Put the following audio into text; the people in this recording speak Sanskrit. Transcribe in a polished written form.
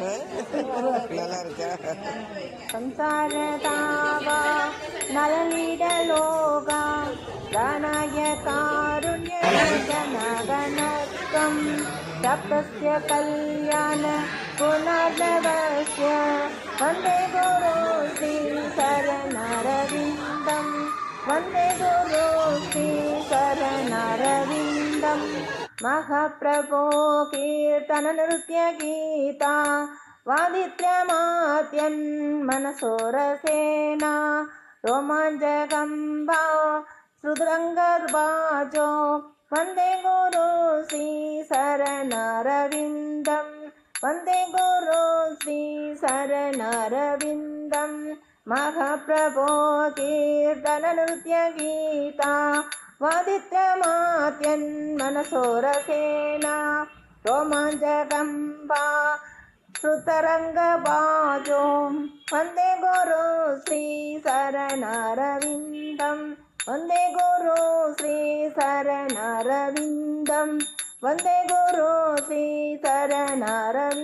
நல்லா இருக்கா? संसारतावा नलनीडलोगा गणाय कारुण्यजनगणत्वं सप्तस्य कल्याण पुनर्नवस्य वन्दे गुरो श्री शरणरविन्दं वन्दे गुरो श्री शरणरविन्दं महाप्रभो कीर्तननृत्यगीता वादित्रमात्यन्मनसोरसेना रोमाञ्चकम्बा श्रुतरङ्गर्वाजो वन्दे गुरो श्री शरणरविन्दं वन्दे गुरो श्री शरणरविन्दं महाप्रभो कीर्तननृत्यगीता वादित्रमात्यन्मनसोरसेना रोमाञ्चकम्बा श्रुतरङ्गबाजो वन्दे गुरो श्री शरणरविन्दं वन्दे गुरो श्री शरणरविन्दं वन्दे गुरो श्री शरणरविन्दं